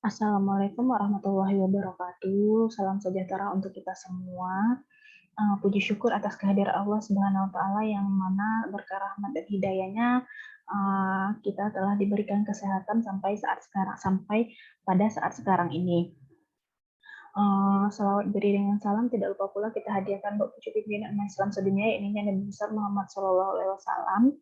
Assalamualaikum warahmatullahi wabarakatuh. Salam sejahtera untuk kita semua. Puji syukur atas kehadiran Allah Subhanahu wa Ta'ala yang mana berkah rahmat dan hidayahnya kita telah diberikan kesehatan sampai pada saat sekarang ini. Salawat beri dengan salam tidak lupa pula kita hadiahkan buat pucuk pimpinan Islam sedunia, ini Nabi besar Muhammad SAW.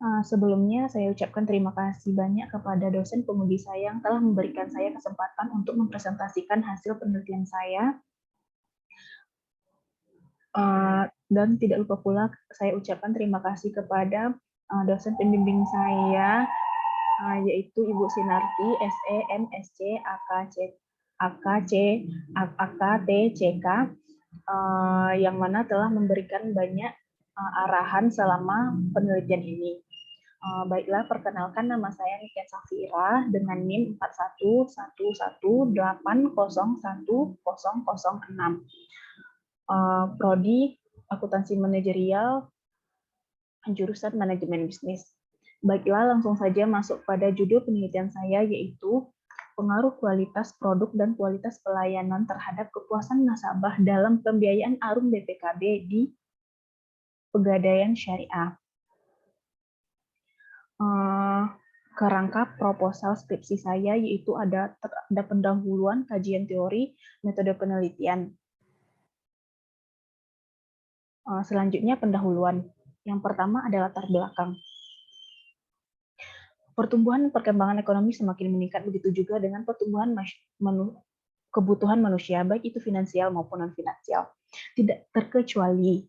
Sebelumnya saya ucapkan terima kasih banyak kepada dosen pemudi saya yang telah memberikan saya kesempatan untuk mempresentasikan hasil penelitian saya. Dan tidak lupa pula saya ucapkan terima kasih kepada dosen pembimbing saya, yaitu Ibu Sinarti, SE, MSc, AKT, CK, yang mana telah memberikan banyak arahan selama penelitian ini. Baiklah, perkenalkan nama saya Niken Safira dengan NIM 4111801006. Prodi Akuntansi Manajerial, jurusan Manajemen Bisnis. Baiklah, langsung saja masuk pada judul penelitian saya, yaitu pengaruh kualitas produk dan kualitas pelayanan terhadap kepuasan nasabah dalam pembiayaan ARUM BPKB di Pegadaian Syariah. Kerangka proposal skripsi saya yaitu ada pendahuluan, kajian teori, metode penelitian. Selanjutnya pendahuluan. Yang pertama adalah latar belakang. Pertumbuhan dan perkembangan ekonomi semakin meningkat, begitu juga dengan pertumbuhan kebutuhan manusia, baik itu finansial maupun non-finansial. Tidak terkecuali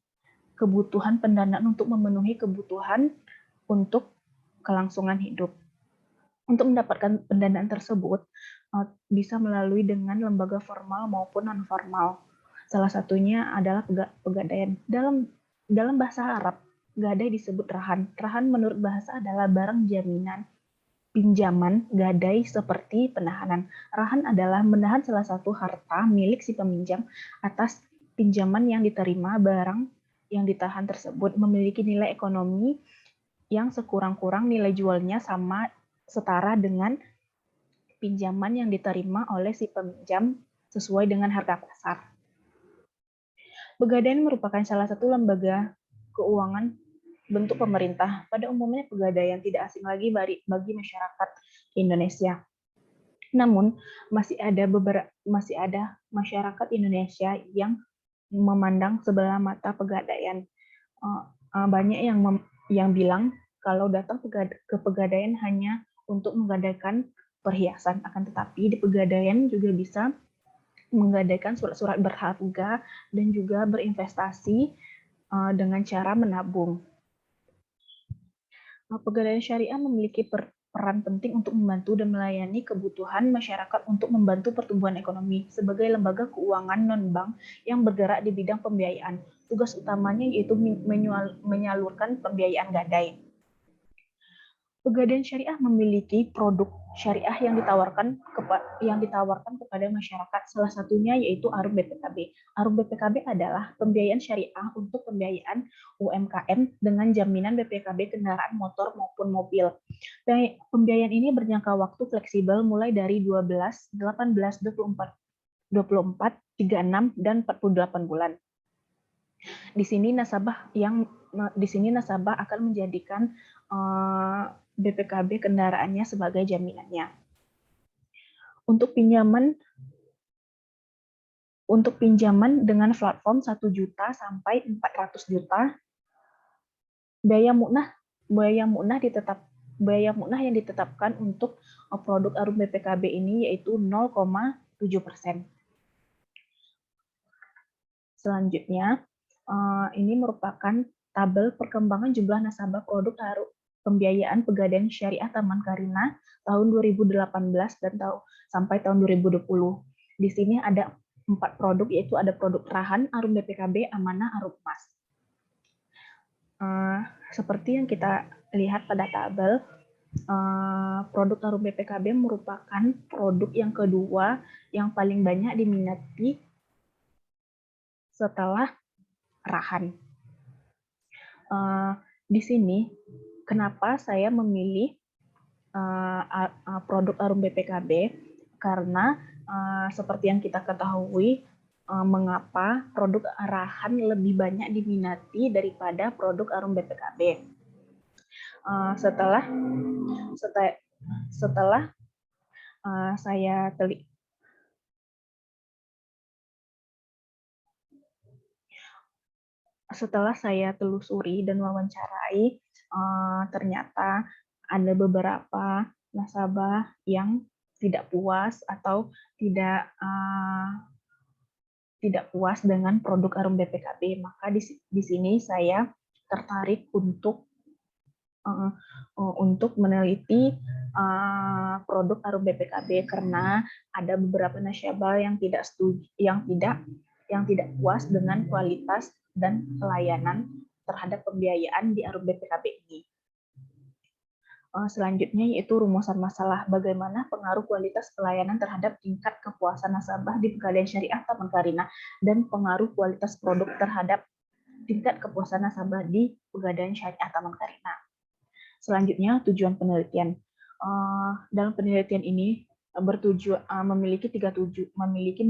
kebutuhan pendanaan untuk memenuhi kebutuhan untuk kelangsungan hidup. Untuk mendapatkan pendanaan tersebut bisa melalui dengan lembaga formal maupun non-formal. Salah satunya adalah pegadaian. Dalam bahasa Arab, gadai disebut rahan. Rahan menurut bahasa adalah barang jaminan, pinjaman, gadai seperti penahanan. Rahan adalah menahan salah satu harta milik si peminjam atas pinjaman yang diterima. Barang yang ditahan tersebut memiliki nilai ekonomi yang sekurang-kurang nilai jualnya setara dengan pinjaman yang diterima oleh si peminjam sesuai dengan harga pasar. Pegadaian merupakan salah satu lembaga keuangan bentuk pemerintah. Pada umumnya pegadaian tidak asing lagi bagi masyarakat Indonesia. Namun masih ada masyarakat Indonesia yang memandang sebelah mata pegadaian. Banyak yang bilang kalau datang ke pegadaian hanya untuk menggadaikan perhiasan, akan tetapi di pegadaian juga bisa menggadaikan surat-surat berharga dan juga berinvestasi dengan cara menabung. Pegadaian syariah memiliki peran penting untuk membantu dan melayani kebutuhan masyarakat untuk membantu pertumbuhan ekonomi sebagai lembaga keuangan non-bank yang bergerak di bidang pembiayaan. Tugas utamanya yaitu menyalurkan pembiayaan gadai. Pegadaian syariah memiliki produk syariah yang ditawarkan kepada masyarakat. Salah satunya yaitu ARUM BPKB. ARUM BPKB adalah pembiayaan syariah untuk pembiayaan UMKM dengan jaminan BPKB kendaraan motor maupun mobil. Pembiayaan ini berjangka waktu fleksibel mulai dari 12, 18, 24, 36, dan 48 bulan. Di sini nasabah akan menjadikan BPKB kendaraannya sebagai jaminannya. Untuk pinjaman dengan platform 1 juta sampai 400 juta, biaya munah yang ditetapkan untuk produk ARUM BPKB ini yaitu 0,7%. Selanjutnya, ini merupakan tabel perkembangan jumlah nasabah produk pembiayaan Pegadaian Syariah Taman Karina tahun 2018 dan sampai tahun 2020. Di sini ada 4 produk, yaitu ada produk Rahan, ARUM BPKB, Amanah, ARUM Emas. Seperti yang kita lihat pada tabel, produk ARUM BPKB merupakan produk yang kedua yang paling banyak diminati setelah Rahan. Di sini, kenapa saya memilih produk ARUM BPKB? Karena seperti yang kita ketahui, mengapa produk arahan lebih banyak diminati daripada produk Arum BPKB. Setelah saya telusuri dan wawancarai, ternyata ada beberapa nasabah yang tidak puas atau tidak puas dengan produk Arum BPKB. Maka di sini saya tertarik untuk meneliti produk Arum BPKB karena ada beberapa nasabah yang tidak puas dengan kualitas dan pelayanan terhadap pembiayaan di Arum BPKB ini. Selanjutnya yaitu rumusan masalah bagaimana pengaruh kualitas pelayanan terhadap tingkat kepuasan nasabah di Pegadaian Syariah Taman Karina dan pengaruh kualitas produk terhadap tingkat kepuasan nasabah di Pegadaian Syariah Taman Karina. Selanjutnya tujuan penelitian. Dalam penelitian ini memiliki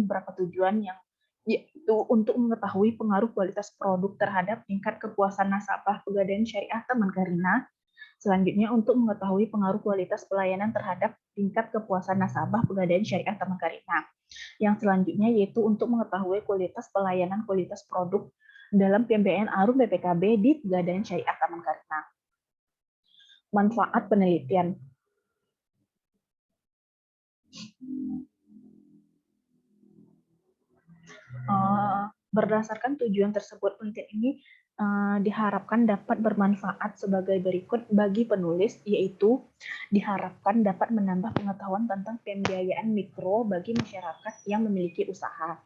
beberapa tujuan, yang yaitu untuk mengetahui pengaruh kualitas produk terhadap tingkat kepuasan nasabah Pegadaian Syariah Taman Karina. Selanjutnya, untuk mengetahui pengaruh kualitas pelayanan terhadap tingkat kepuasan nasabah Pegadaian Syariah Taman Karina. Yang selanjutnya yaitu untuk mengetahui kualitas pelayanan, kualitas produk dalam pembiayaan Arum BPKB di Pegadaian Syariah Taman Karina. Manfaat penelitian. Berdasarkan tujuan tersebut, penelitian ini diharapkan dapat bermanfaat sebagai berikut bagi penulis, yaitu diharapkan dapat menambah pengetahuan tentang pembiayaan mikro bagi masyarakat yang memiliki usaha.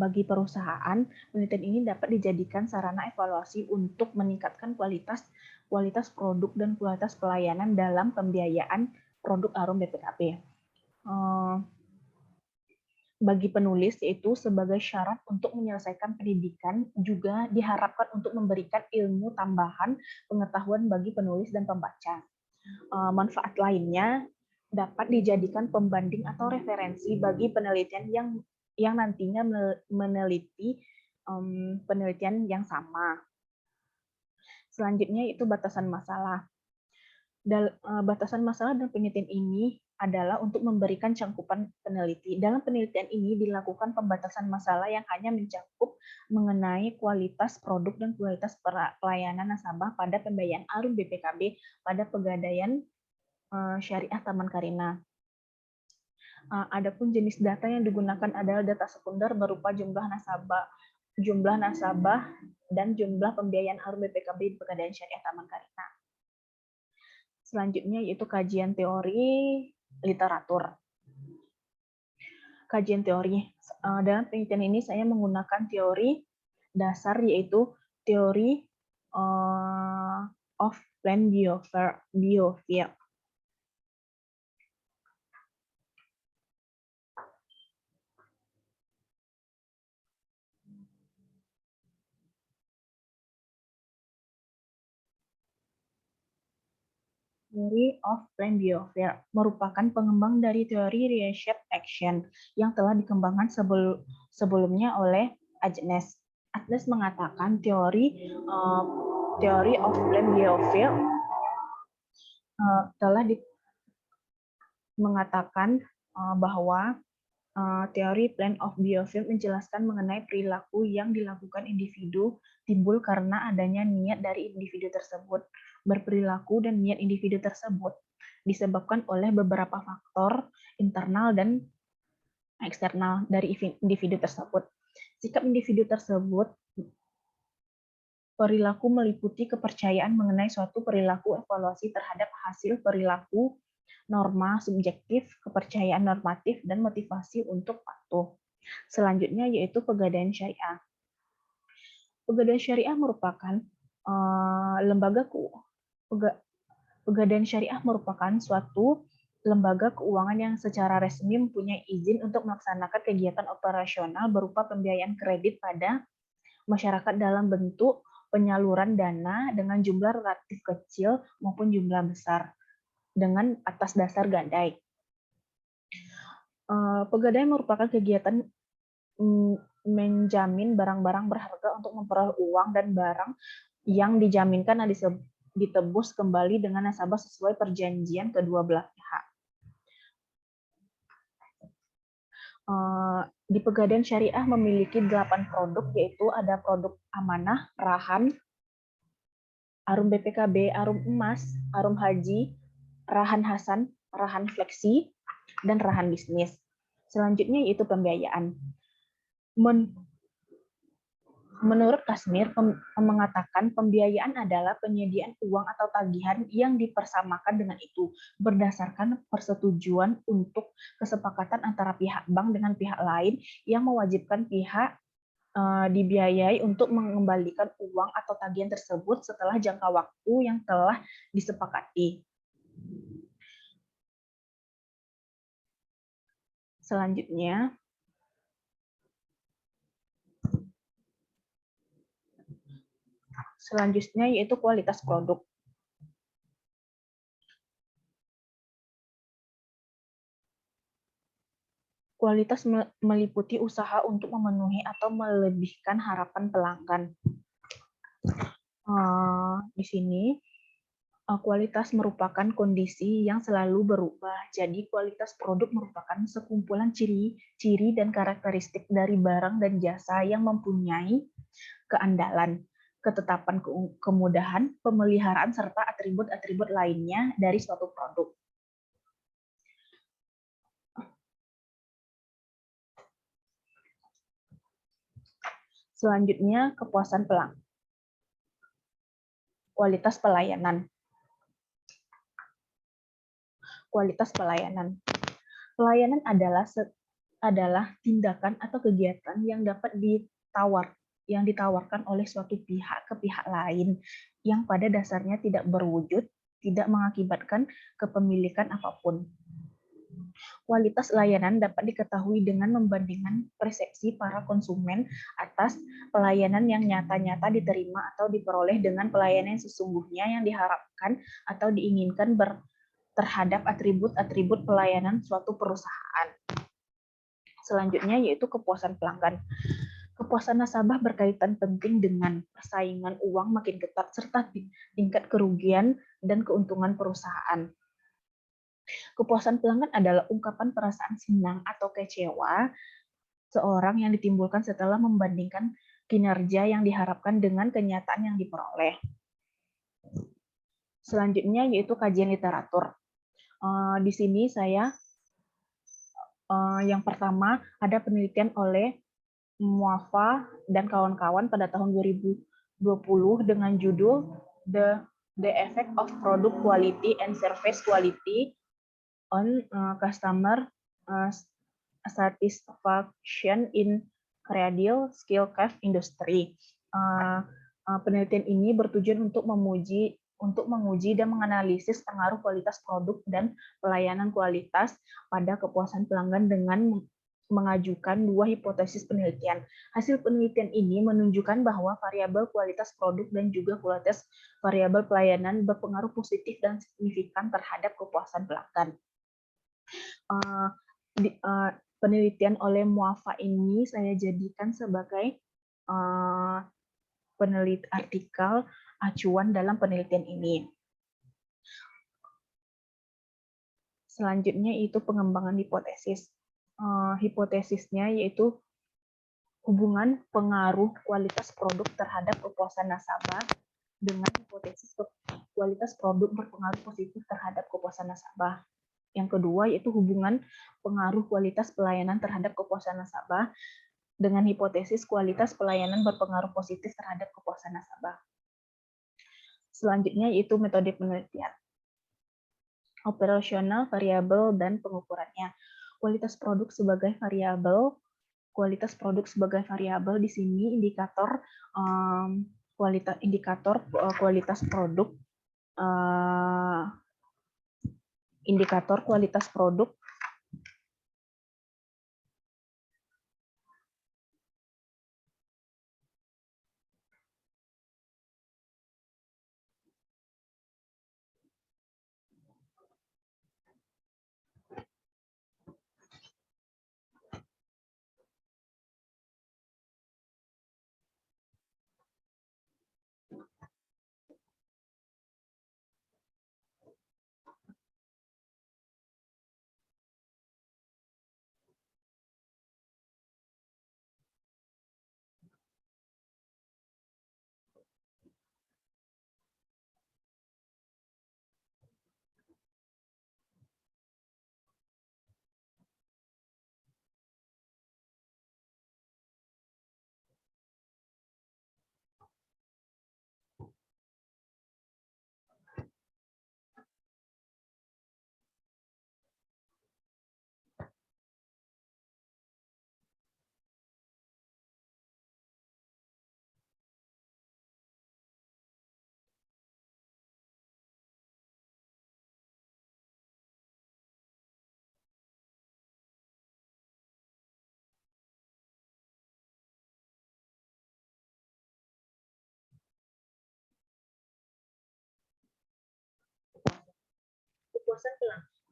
Bagi perusahaan, penelitian ini dapat dijadikan sarana evaluasi untuk meningkatkan kualitas produk dan kualitas pelayanan dalam pembiayaan produk Arum BPKB. Bagi penulis, yaitu sebagai syarat untuk menyelesaikan pendidikan, juga diharapkan untuk memberikan ilmu tambahan pengetahuan bagi penulis dan pembaca. Manfaat lainnya dapat dijadikan pembanding atau referensi bagi penelitian yang nantinya meneliti penelitian yang sama. Selanjutnya itu batasan masalah. Batasan masalah dalam penelitian ini adalah untuk memberikan cangkupan peneliti. Dalam penelitian ini dilakukan pembatasan masalah yang hanya mencakup mengenai kualitas produk dan kualitas pelayanan nasabah pada pembiayaan Arum BPKB pada Pegadaian Syariah Taman Karina. Adapun jenis data yang digunakan adalah data sekunder berupa jumlah nasabah dan jumlah pembiayaan Arum BPKB di Pegadaian Syariah Taman Karina. Selanjutnya yaitu kajian teori literatur. Kajian teori. Dalam penelitian ini saya menggunakan teori dasar, yaitu teori of plant biofuel. Theory of Plant Biofuel merupakan pengembang dari teori reshaped action yang telah dikembangkan sebelumnya oleh Agnes. Agnes mengatakan teori of Plant Biofuel telah mengatakan bahwa teori Plant of Biofuel menjelaskan mengenai perilaku yang dilakukan individu timbul karena adanya niat dari individu tersebut. Berperilaku dan niat individu tersebut disebabkan oleh beberapa faktor internal dan eksternal dari individu tersebut. Sikap individu tersebut, perilaku meliputi kepercayaan mengenai suatu perilaku, evaluasi terhadap hasil perilaku, norma subjektif, kepercayaan normatif, dan motivasi untuk patuh. Selanjutnya yaitu Pegadaian Syariah. Pegadaian Syariah merupakan Pegadaian Syariah merupakan suatu lembaga keuangan yang secara resmi mempunyai izin untuk melaksanakan kegiatan operasional berupa pembiayaan kredit pada masyarakat dalam bentuk penyaluran dana dengan jumlah relatif kecil maupun jumlah besar dengan atas dasar gadai. Pegadaian merupakan kegiatan menjamin barang-barang berharga untuk memperoleh uang dan barang yang dijaminkan dan ditebus kembali dengan nasabah sesuai perjanjian kedua belah pihak. Di Pegadaian Syariah memiliki 8 produk, yaitu ada produk amanah, rahan, arum BPKB, arum emas, arum haji, rahan Hasan, rahan fleksi, dan rahan bisnis. Selanjutnya yaitu pembiayaan. Menurut Kasmir, mengatakan pembiayaan adalah penyediaan uang atau tagihan yang dipersamakan dengan itu berdasarkan persetujuan untuk kesepakatan antara pihak bank dengan pihak lain yang mewajibkan pihak dibiayai untuk mengembalikan uang atau tagihan tersebut setelah jangka waktu yang telah disepakati. Selanjutnya yaitu kualitas produk. Kualitas meliputi usaha untuk memenuhi atau melebihkan harapan pelanggan. Di sini kualitas merupakan kondisi yang selalu berubah. Jadi kualitas produk merupakan sekumpulan ciri dan karakteristik dari barang dan jasa yang mempunyai keandalan, ketetapan kemudahan, pemeliharaan, serta atribut-atribut lainnya dari suatu produk. Selanjutnya, kepuasan pelanggan. Kualitas pelayanan. Kualitas pelayanan. Pelayanan adalah tindakan atau kegiatan yang dapat ditawarkan oleh suatu pihak ke pihak lain yang pada dasarnya tidak berwujud, tidak mengakibatkan kepemilikan apapun. Kualitas layanan dapat diketahui dengan membandingkan persepsi para konsumen atas pelayanan yang nyata-nyata diterima atau diperoleh dengan pelayanan yang sesungguhnya yang diharapkan atau diinginkan terhadap atribut-atribut pelayanan suatu perusahaan. Selanjutnya yaitu kepuasan pelanggan. Kepuasan nasabah berkaitan penting dengan persaingan uang makin ketat serta tingkat kerugian dan keuntungan perusahaan. Kepuasan pelanggan adalah ungkapan perasaan senang atau kecewa seorang yang ditimbulkan setelah membandingkan kinerja yang diharapkan dengan kenyataan yang diperoleh. Selanjutnya yaitu kajian literatur. Di sini saya yang pertama ada penelitian oleh Muafa dan kawan-kawan pada tahun 2020 dengan judul The Effect of Product Quality and Service Quality on Customer Satisfaction in Cradle Skill Craft Industry. Penelitian ini bertujuan untuk menguji dan menganalisis pengaruh kualitas produk dan pelayanan kualitas pada kepuasan pelanggan dengan mengajukan dua hipotesis penelitian. Hasil penelitian ini menunjukkan bahwa variabel kualitas produk dan juga kualitas variabel pelayanan berpengaruh positif dan signifikan terhadap kepuasan pelanggan. Penelitian oleh Muafa ini saya jadikan sebagai artikel acuan dalam penelitian ini. Selanjutnya itu pengembangan hipotesis. Hipotesisnya yaitu hubungan pengaruh kualitas produk terhadap kepuasan nasabah dengan hipotesis kualitas produk berpengaruh positif terhadap kepuasan nasabah. Yang kedua yaitu hubungan pengaruh kualitas pelayanan terhadap kepuasan nasabah dengan hipotesis kualitas pelayanan berpengaruh positif terhadap kepuasan nasabah. Selanjutnya yaitu metode penelitian. Operasional, variabel, dan pengukurannya. Kualitas produk sebagai variabel. Kualitas produk sebagai variabel di sini indikator kualitas produk. Indikator kualitas produk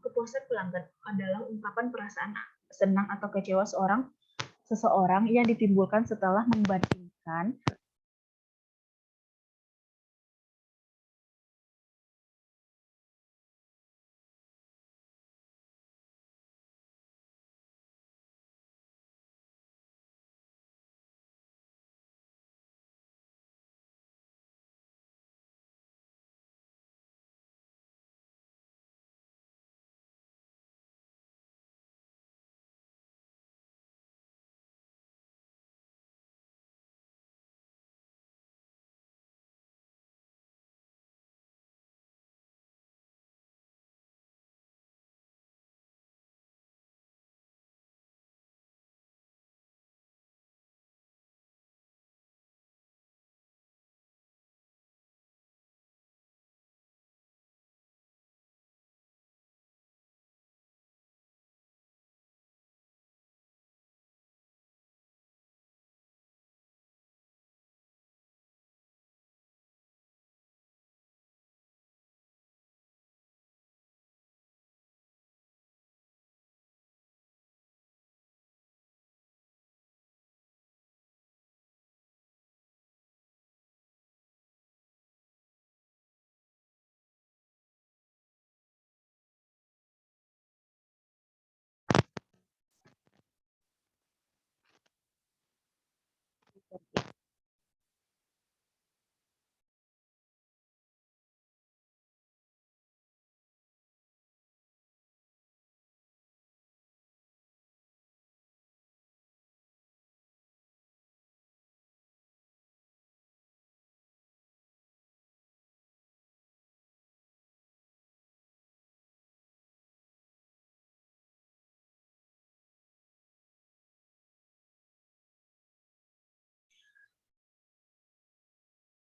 Kepuasan pelanggan adalah ungkapan perasaan senang atau kecewa seseorang yang ditimbulkan setelah membandingkan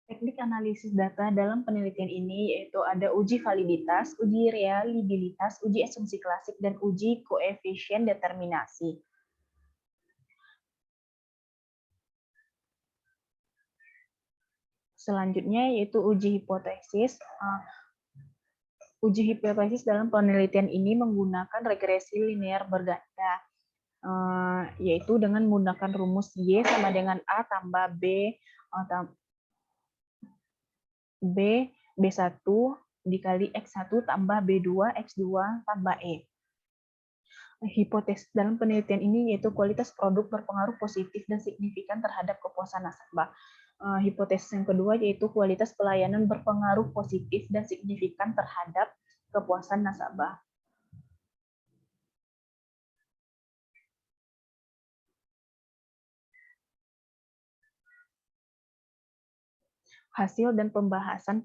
teknik analisis data dalam penelitian ini yaitu ada uji validitas, uji reliabilitas, uji asumsi klasik, dan uji koefisien determinasi. Selanjutnya yaitu uji hipotesis. Uji hipotesis dalam penelitian ini menggunakan regresi linear berganda, yaitu dengan menggunakan rumus Y sama dengan A tambah B, B1 dikali X1 tambah B2, X2 tambah E. Hipotesis dalam penelitian ini yaitu kualitas produk berpengaruh positif dan signifikan terhadap kepuasan nasabah. Hipotesis yang kedua yaitu kualitas pelayanan berpengaruh positif dan signifikan terhadap kepuasan nasabah. Hasil dan pembahasan.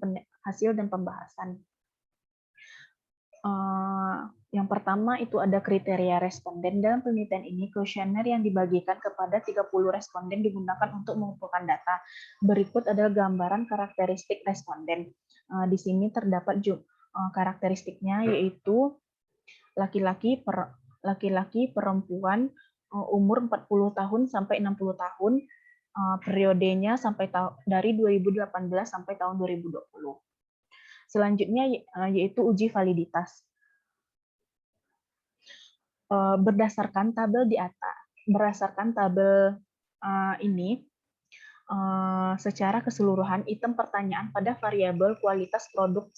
Yang pertama itu ada kriteria responden. Dalam penelitian ini, kuesioner yang dibagikan kepada 30 responden digunakan untuk mengumpulkan data. Berikut adalah gambaran karakteristik responden. Di sini terdapat karakteristiknya yaitu laki-laki, perempuan, umur 40 tahun sampai 60 tahun, periodenya dari 2018 sampai tahun 2020. Selanjutnya yaitu uji validitas. Berdasarkan tabel ini, secara keseluruhan item pertanyaan pada variabel kualitas produk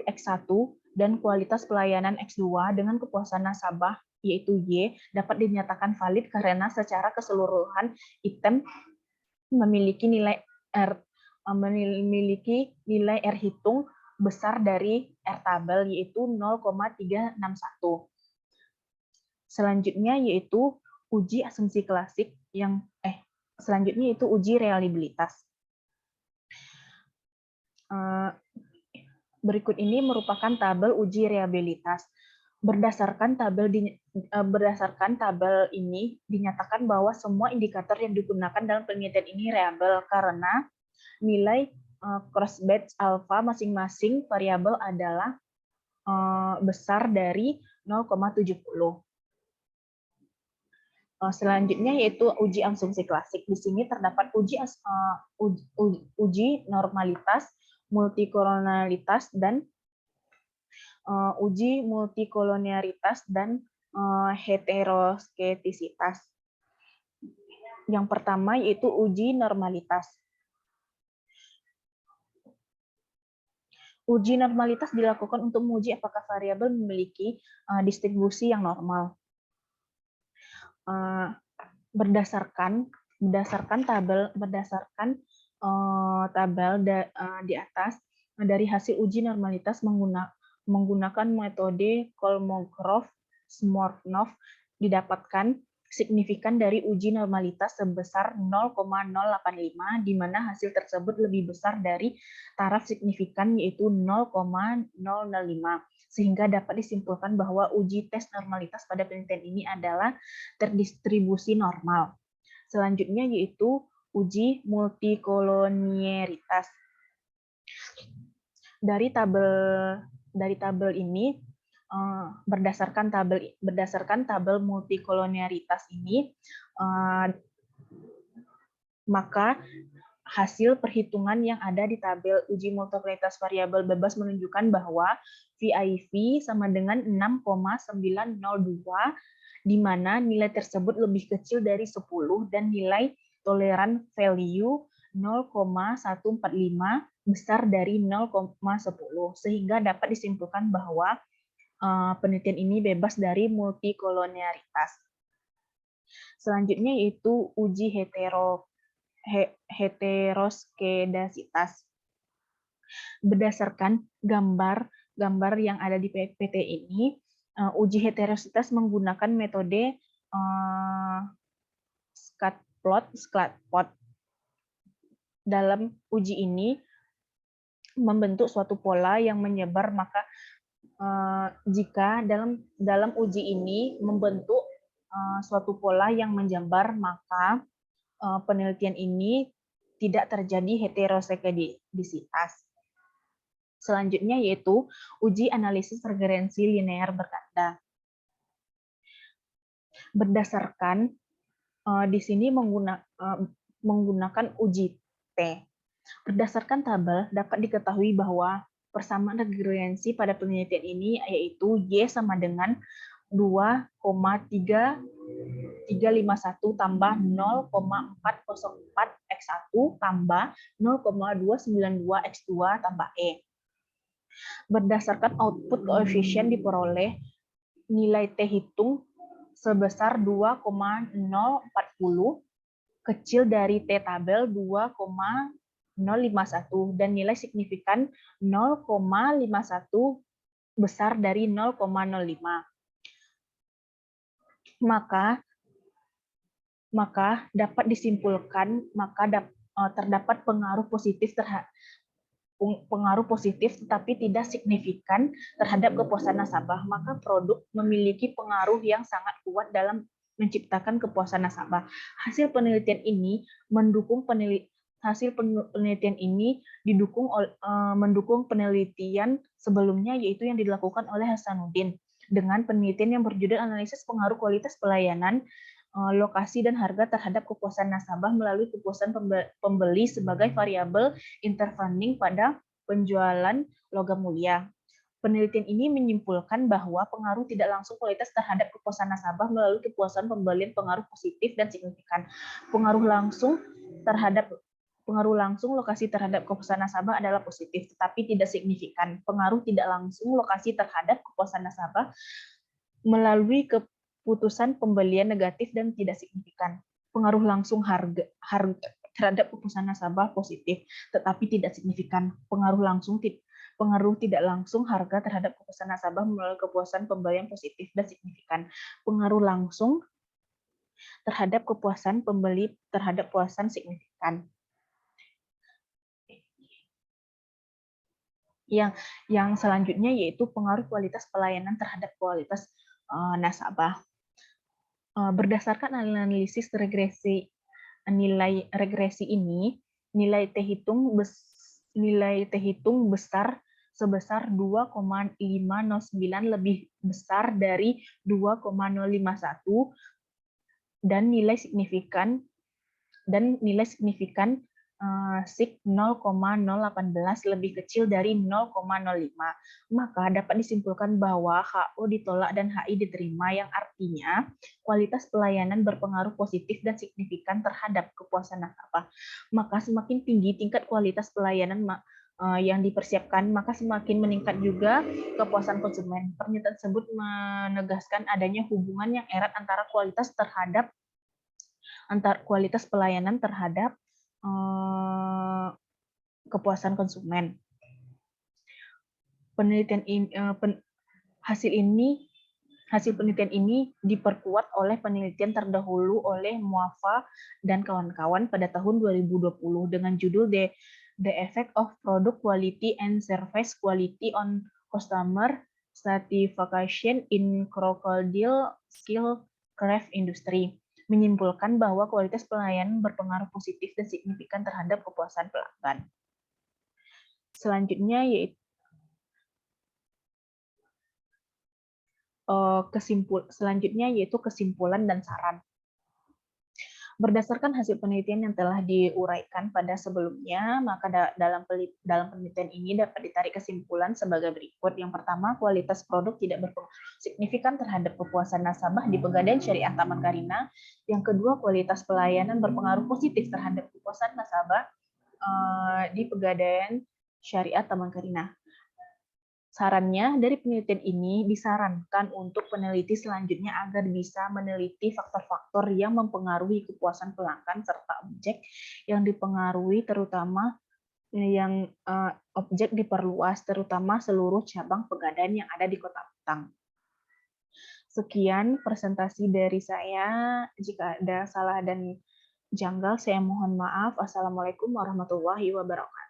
X1 dan kualitas pelayanan X2 dengan kepuasan nasabah yaitu Y dapat dinyatakan valid karena secara keseluruhan item memiliki nilai R hitung besar dari R tabel yaitu 0,361. Selanjutnya yaitu uji asumsi klasik selanjutnya yaitu uji reliabilitas. Berikut ini merupakan tabel uji reliabilitas. Berdasarkan tabel ini dinyatakan bahwa semua indikator yang digunakan dalam penelitian ini reliable karena nilai crossbatch alpha masing-masing variabel adalah besar dari 0,70. Selanjutnya yaitu uji asumsi klasik. Di sini terdapat uji normalitas, multikoronalitas, dan uji multikolonialitas dan heterosketisitas. Yang pertama yaitu uji normalitas. Uji normalitas dilakukan untuk menguji apakah variabel memiliki distribusi yang normal. Berdasarkan tabel di atas, dari hasil uji normalitas menggunakan metode Kolmogorov-Smirnov didapatkan signifikan dari uji normalitas sebesar 0,085, di mana hasil tersebut lebih besar dari taraf signifikan yaitu 0,005, sehingga dapat disimpulkan bahwa uji tes normalitas pada penelitian ini adalah terdistribusi normal. Selanjutnya yaitu uji multikolonialitas. Dari tabel ini, berdasarkan tabel multikolonialitas ini, maka hasil perhitungan yang ada di tabel uji multikolonialitas variabel bebas menunjukkan bahwa VIV sama dengan 6,902, di mana nilai tersebut lebih kecil dari 10 dan nilai toleran value 0,145 besar dari 0,10, sehingga dapat disimpulkan bahwa penelitian ini bebas dari multikolonialitas. Selanjutnya yaitu uji heteroskedasitas. Berdasarkan gambar yang ada di PT ini, uji heteroskedasitas menggunakan metode scatplot. Dalam uji ini membentuk suatu pola yang menyebar, maka jika dalam uji ini membentuk suatu pola yang menyebar, maka penelitian ini tidak terjadi heteroskedasitas. Selanjutnya yaitu uji analisis regressi linear berkanda. Berdasarkan di sini menggunakan uji T. Berdasarkan tabel dapat diketahui bahwa persamaan regressi pada penelitian ini yaitu Y sama dengan 2,3351 tambah 0,404 X1 tambah 0,292 X2 tambah E. Berdasarkan output koefisien diperoleh nilai T hitung sebesar 2,040, kecil dari T tabel 2,051, dan nilai signifikan 0,51 besar dari 0,05. Maka dapat disimpulkan terdapat pengaruh positif tetapi tidak signifikan terhadap kepuasan nasabah. Maka produk memiliki pengaruh yang sangat kuat dalam menciptakan kepuasan nasabah. Hasil penelitian ini mendukung penelitian sebelumnya, yaitu yang dilakukan oleh Hasanuddin dengan penelitian yang berjudul analisis pengaruh kualitas pelayanan, lokasi dan harga terhadap kepuasan nasabah melalui kepuasan pembeli sebagai variabel intervening pada penjualan logam mulia. Penelitian ini menyimpulkan bahwa pengaruh tidak langsung kualitas terhadap kepuasan nasabah melalui kepuasan pembelian pengaruh positif dan signifikan. Pengaruh langsung lokasi terhadap kepuasan nasabah adalah positif, tetapi tidak signifikan. Pengaruh tidak langsung lokasi terhadap kepuasan nasabah melalui keputusan pembelian negatif dan tidak signifikan. Pengaruh langsung harga terhadap kepuasan nasabah positif, tetapi tidak signifikan. Pengaruh tidak langsung harga terhadap kepuasan nasabah melalui kepuasan pembelian positif dan signifikan. Pengaruh langsung terhadap kepuasan pembeli terhadap kepuasan signifikan. Yang selanjutnya yaitu pengaruh kualitas pelayanan terhadap kualitas nasabah. Berdasarkan analisis nilai regresi ini, nilai T hitung besar sebesar 2,509 lebih besar dari 2,051, dan nilai signifikan SIG 0,018 lebih kecil dari 0,05, maka dapat disimpulkan bahwa HO ditolak dan HI diterima, yang artinya kualitas pelayanan berpengaruh positif dan signifikan terhadap kepuasan nasabah. Maka semakin tinggi tingkat kualitas pelayanan yang dipersiapkan, maka semakin meningkat juga kepuasan konsumen. Pernyataan tersebut menegaskan adanya hubungan yang erat antara kualitas pelayanan terhadap kepuasan konsumen. Hasil penelitian ini diperkuat oleh penelitian terdahulu oleh Muafa dan kawan-kawan pada tahun 2020 dengan judul The Effect of Product Quality and Service Quality on Customer Satisfaction in Crocodile Skill Craft Industry, menyimpulkan bahwa kualitas pelayanan berpengaruh positif dan signifikan terhadap kepuasan pelanggan. Selanjutnya yaitu kesimpulan dan saran. Berdasarkan hasil penelitian yang telah diuraikan pada sebelumnya, maka dalam penelitian ini dapat ditarik kesimpulan sebagai berikut. Yang pertama, kualitas produk tidak berpengaruh signifikan terhadap kepuasan nasabah di Pegadaian Syariah Taman Karina. Yang kedua, kualitas pelayanan berpengaruh positif terhadap kepuasan nasabah di Pegadaian Syariah Taman Karina. Sarannya, dari penelitian ini disarankan untuk peneliti selanjutnya agar bisa meneliti faktor-faktor yang mempengaruhi kepuasan pelanggan serta objek yang dipengaruhi, terutama objek diperluas, terutama seluruh cabang Pegadaian yang ada di Kota Batang. Sekian presentasi dari saya. Jika ada salah dan janggal, saya mohon maaf. Assalamualaikum warahmatullahi wabarakatuh.